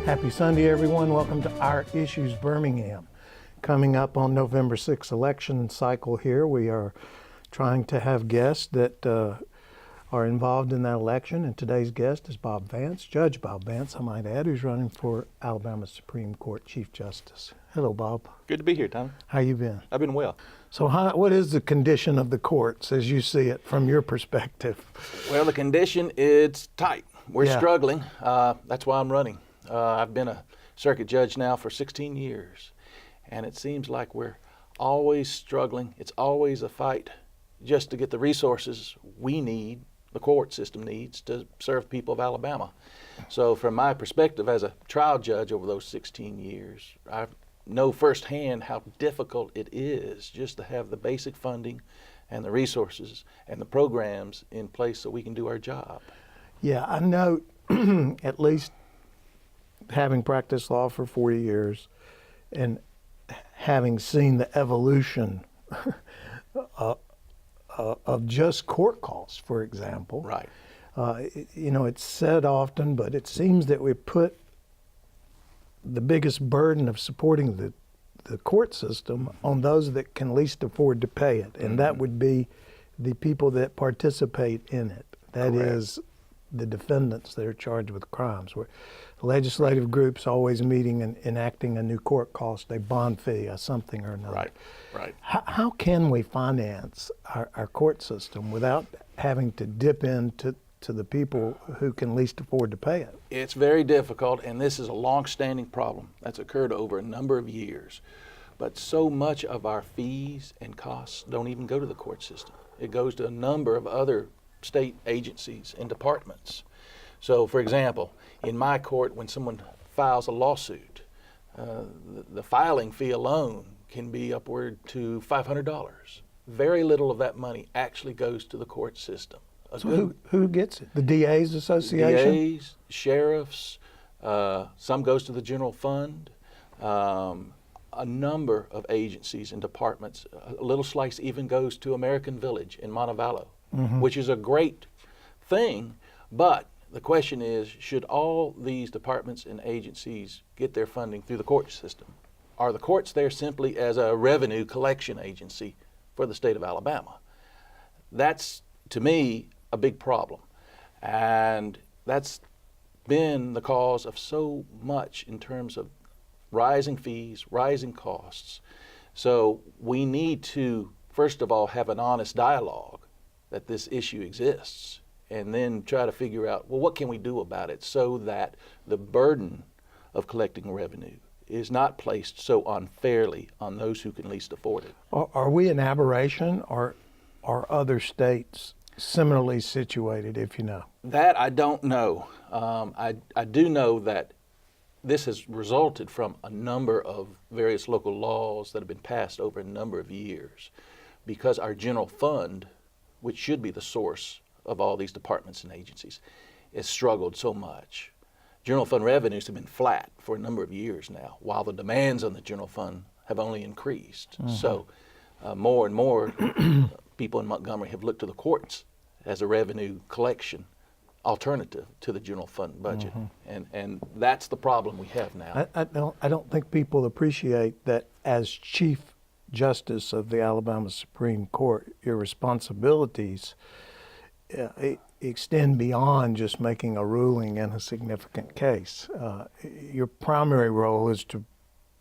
Happy Sunday, everyone. Welcome to Our Issues Birmingham. Coming up on November 6th election cycle here, we are trying to have guests that are involved in that election, and today's guest is Bob Vance, Judge Bob Vance, I might add, who's running for Alabama Supreme Court Chief Justice. Hello, Bob. Good to be here, Tom. How you been? I've been well. So what is the condition of the courts as you see it from your perspective? Well, the condition is tight. We're struggling. That's why I'm running. I've been a circuit judge now for 16 years, and it seems like we're always struggling. It's always a fight just to get the resources we need, the court system needs, to serve people of Alabama. So from my perspective as a trial judge over those 16 years, I know firsthand how difficult it is just to have the basic funding and the resources and the programs in place so we can do our job. Yeah, I know at least having practiced law for 40 years and having seen the evolution of just court costs, for example. Right. It's said often, but it seems that we put the biggest burden of supporting the court system on those that can least afford to pay it, and that would be the people that participate in it. That Correct. is the defendants that are charged with crimes. Where legislative groups always meeting and enacting a new court cost, a bond fee, a something or another. Right. How can we finance our court system without having to dip into the people who can least afford to pay it? It's very difficult, and this is a long-standing problem that's occurred over a number of years. But so much of our fees and costs don't even go to the court system. It goes to a number of other state agencies and departments. So, for example, in my court, when someone files a lawsuit, the filing fee alone can be upward to $500. Very little of that money actually goes to the court system. So who gets it? The DA's Association? DAs, sheriffs, some goes to the general fund, a number of agencies and departments. A little slice even goes to American Village in Montevallo, which is a great thing, but the question is, should all these departments and agencies get their funding through the court system? Are the courts there simply as a revenue collection agency for the state of Alabama? That's, to me, a big problem. And that's been the cause of so much in terms of rising fees, rising costs. So we need to, first of all, have an honest dialogue that this issue exists, and then try to figure out, well, what can we do about it so that the burden of collecting revenue is not placed so unfairly on those who can least afford it. Are we an aberration, or are other states similarly situated, if you know? That I don't know. I do know that this has resulted from a number of various local laws that have been passed over a number of years, because our general fund, which should be the source of all these departments and agencies, has struggled so much. General fund revenues have been flat for a number of years now, while the demands on the general fund have only increased. So more and more people in Montgomery have looked to the courts as a revenue collection alternative to the general fund budget, and that's the problem we have now. I don't think people appreciate that as Chief Justice of the Alabama Supreme Court, your responsibilities extend beyond just making a ruling in a significant case. Your primary role is to,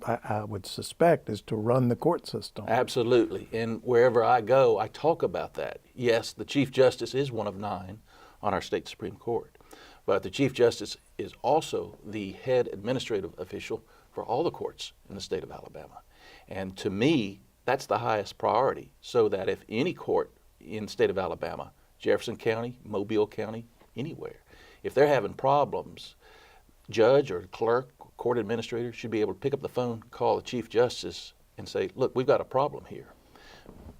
I would suspect, is to run the court system. Absolutely, and wherever I go, I talk about that. Yes, the Chief Justice is one of 9 on our state Supreme Court, but the Chief Justice is also the head administrative official for all the courts in the state of Alabama. And to me, that's the highest priority, so that if any court in the state of Alabama, Jefferson County, Mobile County, anywhere, if they're having problems, judge or clerk, court administrator should be able to pick up the phone, call the Chief Justice, and say, look, we've got a problem here.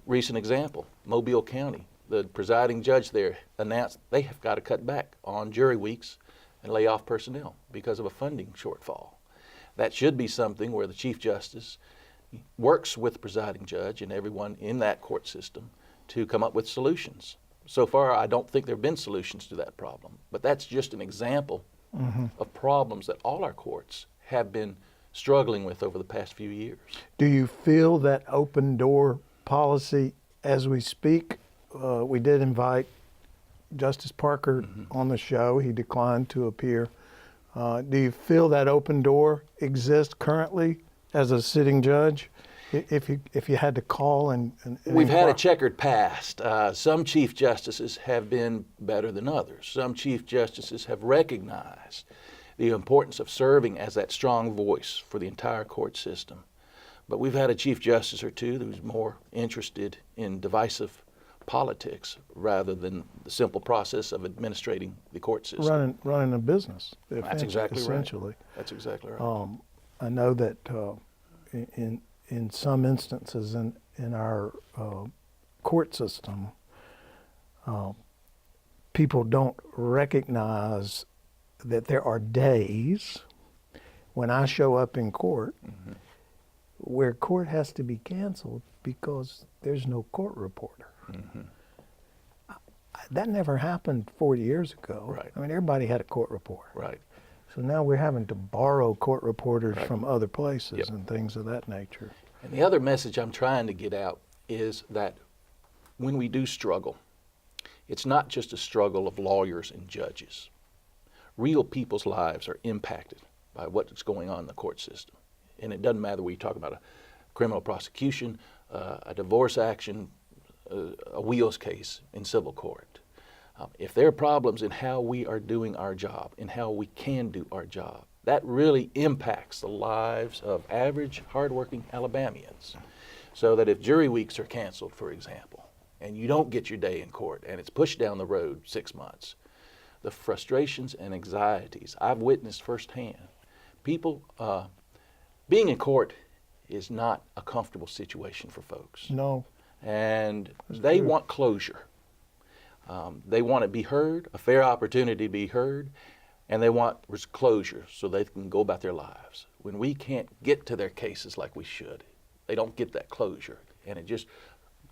Recent example, Mobile County, the presiding judge there announced they have got to cut back on jury weeks and lay off personnel because of a funding shortfall. That should be something where the Chief Justice works with the presiding judge and everyone in that court system to come up with solutions. So far, I don't think there have been solutions to that problem, but that's just an example of problems that all our courts have been struggling with over the past few years. Do you feel that open door policy as we speak? We did invite Justice Parker on the show. He declined to appear. Do you feel that open door exists currently as a sitting judge? If you had to call and We've had inquire? a checkered past. Some Chief Justices have been better than others. Some Chief Justices have recognized the importance of serving as that strong voice for the entire court system. But we've had a Chief Justice or two who's more interested in divisive politics rather than the simple process of administrating the court system. Running a business. That's exactly essentially. right. That's exactly right. I know that in some instances in our court system, people don't recognize that there are days when I show up in court where court has to be canceled because there's no court reporter. That never happened 40 years ago. Right. I mean, everybody had a court reporter. Right. So now we're having to borrow court reporters Right. from other places Yep. and things of that nature. And the other message I'm trying to get out is that when we do struggle, it's not just a struggle of lawyers and judges. Real people's lives are impacted by what's going on in the court system. And it doesn't matter whether you talk about a criminal prosecution, a divorce action, a wheels case in civil court. If there are problems in how we are doing our job, in how we can do our job, that really impacts the lives of average, hardworking Alabamians. So that if jury weeks are canceled, for example, and you don't get your day in court and it's pushed down the road 6 months, the frustrations and anxieties I've witnessed firsthand. People, being in court is not a comfortable situation for folks. No. And they true. want closure. They want to be heard, a fair opportunity to be heard, and they want closure so they can go about their lives. When we can't get to their cases like we should, they don't get that closure, and it just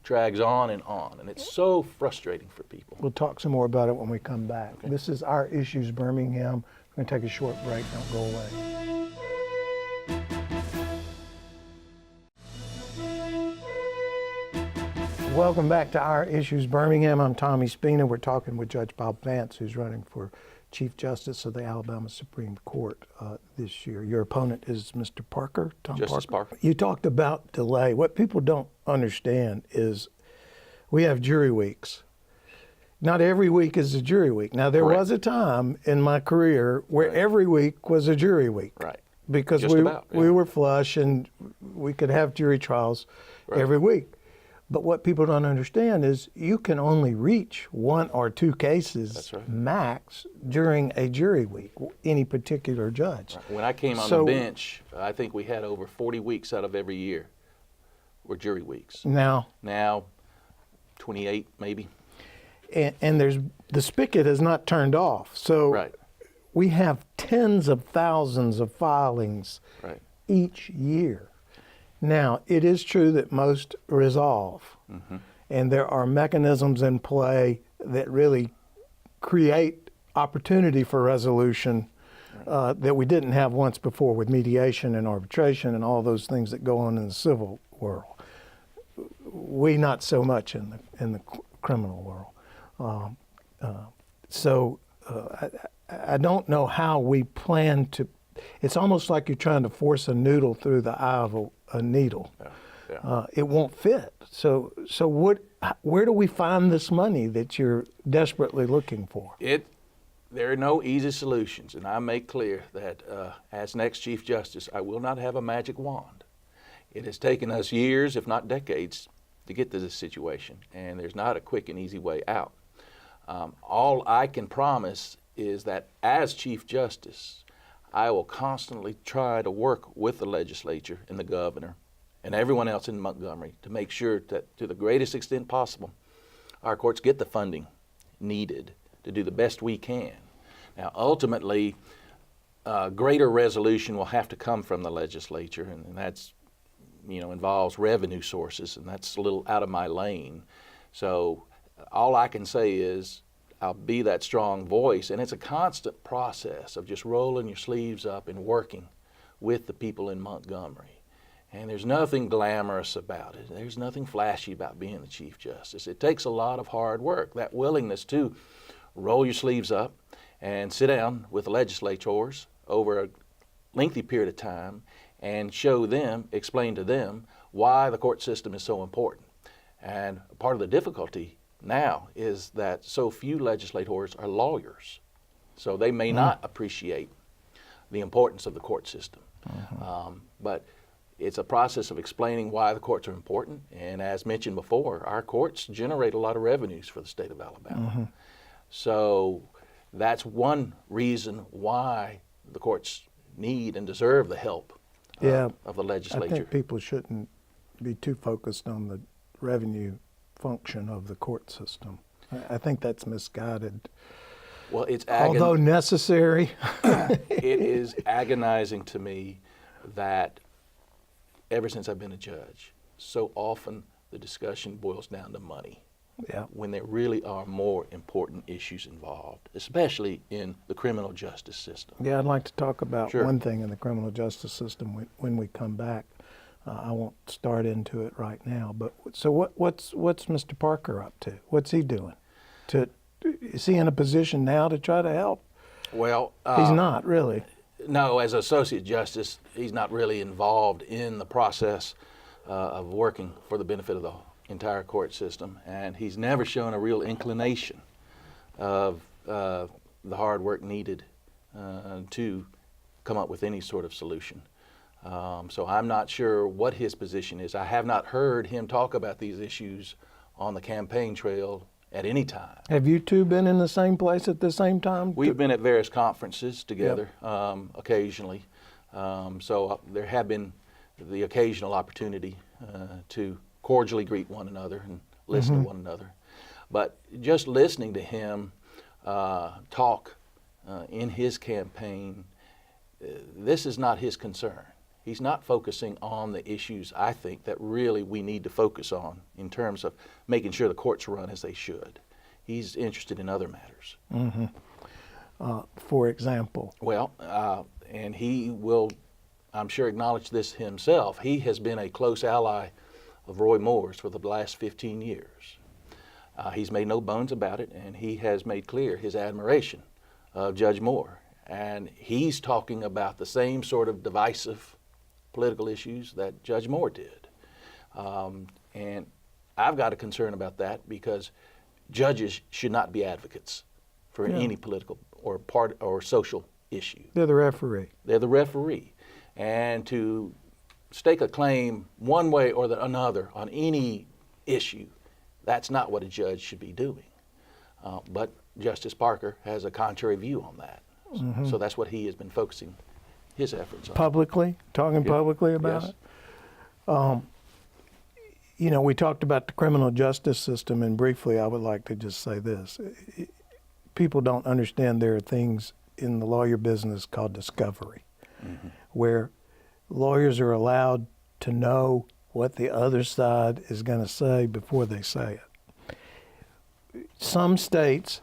drags on, and it's so frustrating for people. We'll talk some more about it when we come back. Okay. This is Our Issues Birmingham. We're going to take a short break. Don't go away. Welcome back to Our Issues Birmingham. I'm Tommy Spina. We're talking with Judge Bob Vance, who's running for Chief Justice of the Alabama Supreme Court this year. Your opponent is Mr. Parker, Tom Justice Parker. You talked about delay. What people don't understand is we have jury weeks. Not every week is a jury week. Now, there Correct. was a time in my career where Right. every week was a jury week. Right. Because Just about, yeah. we were flush and we could have jury trials Right. every week. But what people don't understand is you can only reach 1 or 2 cases That's right. max during a jury week, any particular judge. When I came on So- the bench, I think we had over 40 weeks out of every year were jury weeks. Now, 28 maybe. and there's the spigot is not turned off. So Right. we have tens of thousands of filings Right. each year. Now, it is true that most resolve, and there are mechanisms in play that really create opportunity for resolution that we didn't have once before with mediation and arbitration and all those things that go on in the civil world. We not so much in the criminal world. I don't know how we plan to. It's almost like you're trying to force a noodle through the eye of a needle. Yeah. It won't fit. So where do we find this money that you're desperately looking for? There are no easy solutions, and I make clear that as next Chief Justice, I will not have a magic wand. It has taken us years, if not decades, to get to this situation, and there's not a quick and easy way out. All I can promise is that as Chief Justice, I will constantly try to work with the legislature and the governor and everyone else in Montgomery to make sure that to the greatest extent possible, our courts get the funding needed to do the best we can. Now, ultimately, greater resolution will have to come from the legislature, and that's, involves revenue sources, and that's a little out of my lane. So all I can say is I'll be that strong voice, and it's a constant process of just rolling your sleeves up and working with the people in Montgomery. And there's nothing glamorous about it. There's nothing flashy about being the Chief Justice. It takes a lot of hard work, that willingness to roll your sleeves up and sit down with the legislators over a lengthy period of time and show them, explain to them why the court system is so important. And part of the difficulty now is that so few legislators are lawyers, so they may not appreciate the importance of the court system. But it's a process of explaining why the courts are important, and as mentioned before, our courts generate a lot of revenues for the state of Alabama. So that's one reason why the courts need and deserve the help of the legislature. I think people shouldn't be too focused on the revenue function of the court system. I think that's misguided. Well, it's although necessary. It is agonizing to me that ever since I've been a judge, so often the discussion boils down to money. When there really are more important issues involved, especially in the criminal justice system. Yeah, I'd like to talk about one thing in the criminal justice system when we come back. I won't start into it right now, but so what's Mr. Parker up to? What's he doing? Is he in a position now to try to help? Well, he's not really. No, as associate justice, he's not really involved in the process of working for the benefit of the entire court system, and he's never shown a real inclination of the hard work needed to come up with any sort of solution. So I'm not sure what his position is. I have not heard him talk about these issues on the campaign trail at any time. Have you two been in the same place at the same time? We've been at various conferences together occasionally. So there have been the occasional opportunity to cordially greet one another and listen to one another. But just listening to him talk in his campaign, this is not his concern. He's not focusing on the issues, I think, that really we need to focus on in terms of making sure the courts run as they should. He's interested in other matters. For example? Well, and he will, I'm sure, acknowledge this himself. He has been a close ally of Roy Moore's for the last 15 years. He's made no bones about it, and he has made clear his admiration of Judge Moore. And he's talking about the same sort of divisive political issues that Judge Moore did. And I've got a concern about that because judges should not be advocates for any political or social issue. They're the referee. They're the referee. And to stake a claim one way or another on any issue, that's not what a judge should be doing. But Justice Parker has a contrary view on that. So that's what he has been focusing his efforts on. Publicly? Talking publicly about it? You know, we talked about the criminal justice system, and briefly I would like to just say this. People don't understand there are things in the lawyer business called discovery, where lawyers are allowed to know what the other side is going to say before they say it. Some states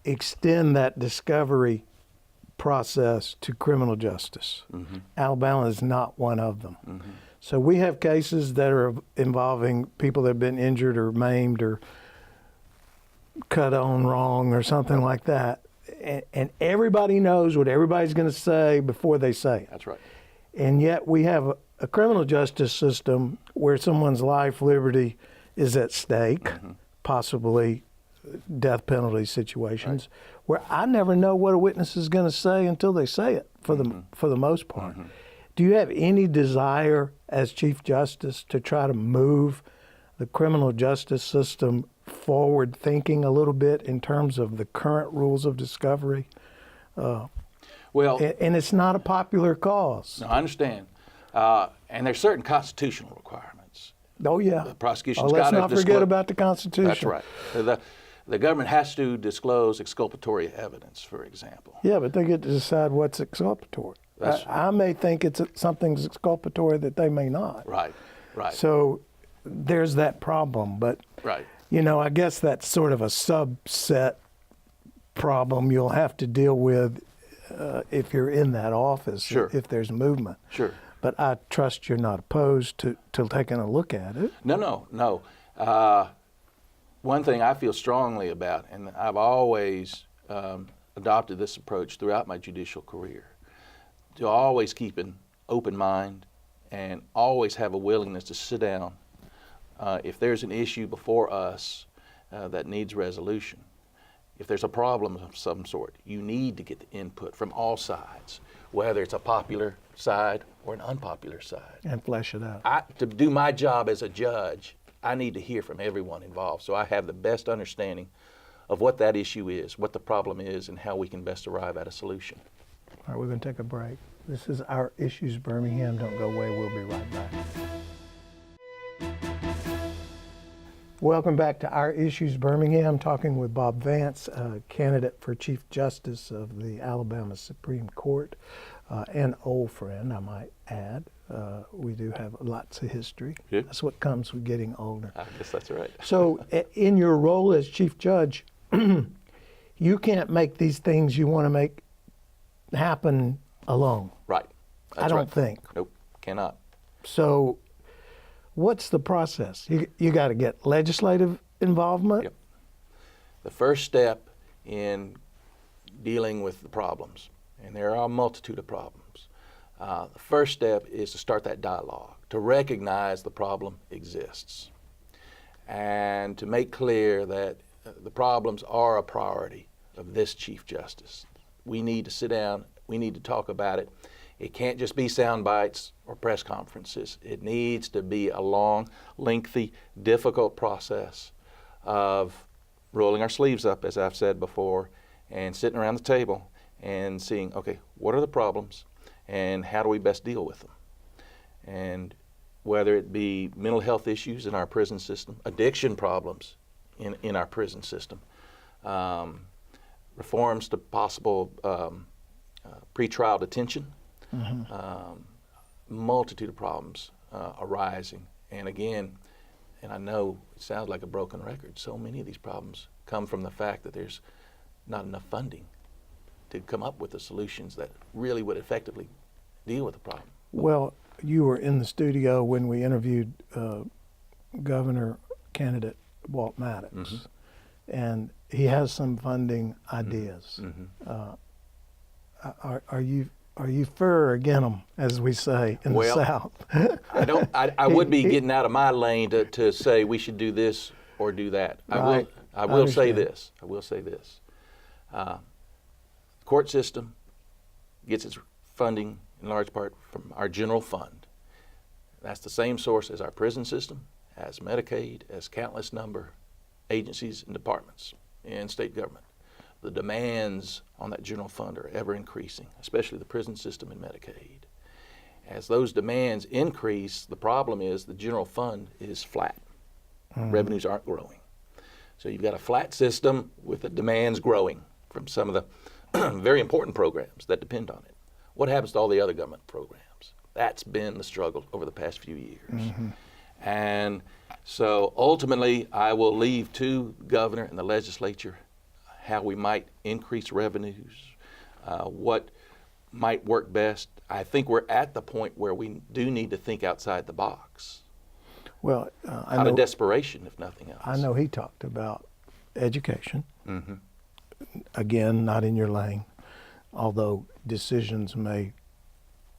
extend that discovery process to criminal justice. Alabama is not one of them. So we have cases that are involving people that have been injured or maimed or cut on wrong or something like that. And everybody knows what everybody's going to say before they say it. That's right. And yet we have a criminal justice system where someone's life, liberty is at stake, possibly death penalty situations, where I never know what a witness is going to say until they say it, for the most part. Do you have any desire as Chief Justice to try to move the criminal justice system forward, thinking a little bit in terms of the current rules of discovery? Well, and it's not a popular cause. No, I understand. And there's certain constitutional requirements. Oh, yeah. The prosecution's let's got to not forget about the Constitution. That's right. The government has to disclose exculpatory evidence, for example. Yeah, but they get to decide what's exculpatory. I may think something's exculpatory that they may not. Right, right. So there's that problem. But, you know, I guess that's sort of a subset problem you'll have to deal with if you're in that office, Sure. if there's movement. Sure. But I trust you're not opposed to taking a look at it. No. One thing I feel strongly about, and I've always adopted this approach throughout my judicial career, to always keep an open mind and always have a willingness to sit down if there's an issue before us that needs resolution. If there's a problem of some sort, you need to get the input from all sides, whether it's a popular side or an unpopular side. And flesh it out. To do my job as a judge, I need to hear from everyone involved so I have the best understanding of what that issue is, what the problem is, and how we can best arrive at a solution. All right, we're going to take a break. This is Our Issues Birmingham. Don't go away. We'll be right back. Welcome back to Our Issues Birmingham, talking with Bob Vance, candidate for Chief Justice of the Alabama Supreme Court, an old friend, I might add. We do have lots of history. Yeah. That's what comes with getting older. I guess that's right. So in your role as Chief Judge, you can't make these things you want to make happen alone. Right. That's I don't right. think. Nope, cannot. So what's the process? You got to get legislative involvement? Yep. The first step in dealing with the problems, and there are a multitude of problems, the first step is to start that dialogue, to recognize the problem exists, and to make clear that the problems are a priority of this Chief Justice. We need to sit down, we need to talk about it. It can't just be sound bites or press conferences. It needs to be a long, lengthy, difficult process of rolling our sleeves up, as I've said before, and sitting around the table and seeing, okay, what are the problems and how do we best deal with them? And whether it be mental health issues in our prison system, addiction problems in our prison system, reforms to possible pretrial detention, multitude of problems arising. And again, and I know it sounds like a broken record, so many of these problems come from the fact that there's not enough funding to come up with the solutions that really would effectively deal with the problem. Well, you were in the studio when we interviewed Governor candidate Walt Maddox, and he has some funding ideas. Are you for or against them, as we say in the South? I would be getting out of my lane to say we should do this or do that. Right. I will say this. The court system gets its funding in large part from our general fund. That's the same source as our prison system, as Medicaid, as countless number agencies and departments in state government. The demands on that general fund are ever increasing, especially the prison system and Medicaid. As those demands increase, the problem is the general fund is flat. Revenues aren't growing. So you've got a flat system with the demands growing from some of the very important programs that depend on it. What happens to all the other government programs? That's been the struggle over the past few years. And so ultimately, I will leave to the governor and the legislature how we might increase revenues, what might work best. I think we're at the point where we do need to think outside the box. Well, out of desperation, if nothing else. I know he talked about education. Again, not in your lane, although decisions may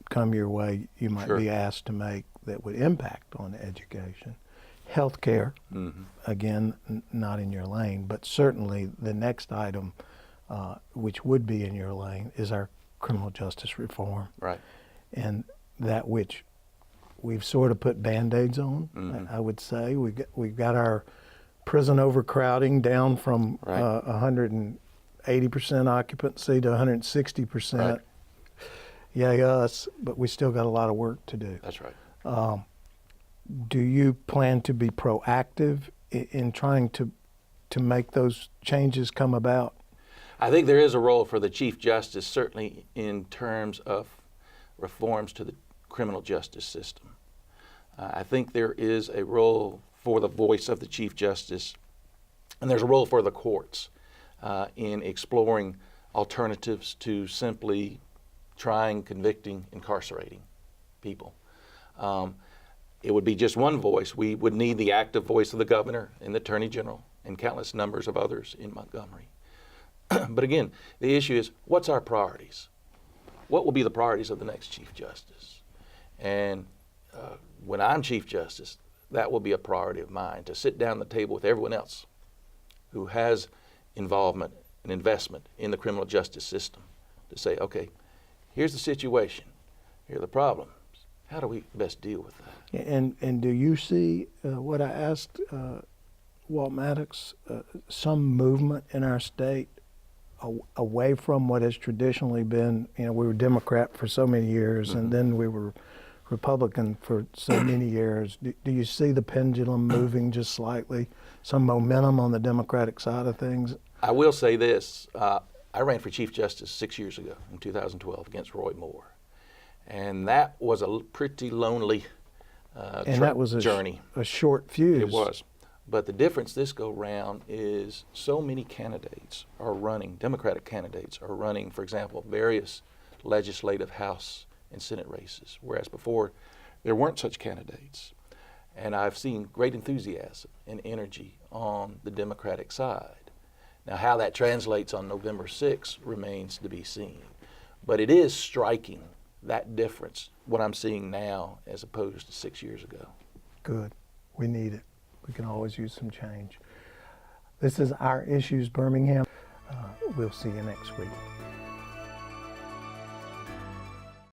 come your way you might be asked to make that would impact on education. Healthcare, again, not in your lane, but certainly the next item, which would be in your lane, is our criminal justice reform. Right. And that which we've sort of put Band-Aids on, I would say. We've got our prison overcrowding down from 180% occupancy to 160%. Right. Yay us, but we still got a lot of work to do. That's right. Do you plan to be proactive in trying to make those changes come about? I think there is a role for the Chief Justice, certainly in terms of reforms to the criminal justice system. I think there is a role for the voice of the Chief Justice, and there's a role for the courts in exploring alternatives to simply trying, convicting, incarcerating people. It would be just one voice. We would need the active voice of the governor and the attorney general and countless numbers of others in Montgomery. But again, the issue is, what's our priorities? What will be the priorities of the next Chief Justice? And when I'm Chief Justice, that will be a priority of mine, to sit down at the table with everyone else who has involvement and investment in the criminal justice system to say, okay, here's the situation, here are the problems. How do we best deal with that? And do you see what I asked Walt Maddox, some movement in our state away from what has traditionally been, we were Democrat for so many years, and then we were Republican for so many years. Do you see the pendulum moving just slightly, some momentum on the Democratic side of things? I will say this. I ran for Chief Justice 6 years ago in 2012 against Roy Moore. And that was a pretty lonely and that was journey. A short fuse. It was. But the difference this go round is so many candidates are running, Democratic candidates are running, for example, various legislative House and Senate races, whereas before there weren't such candidates. And I've seen great enthusiasm and energy on the Democratic side. Now, how that translates on November 6th remains to be seen. But it is striking, that difference, what I'm seeing now as opposed to 6 years ago. Good. We need it. We can always use some change. This is Our Issues Birmingham. We'll see you next week.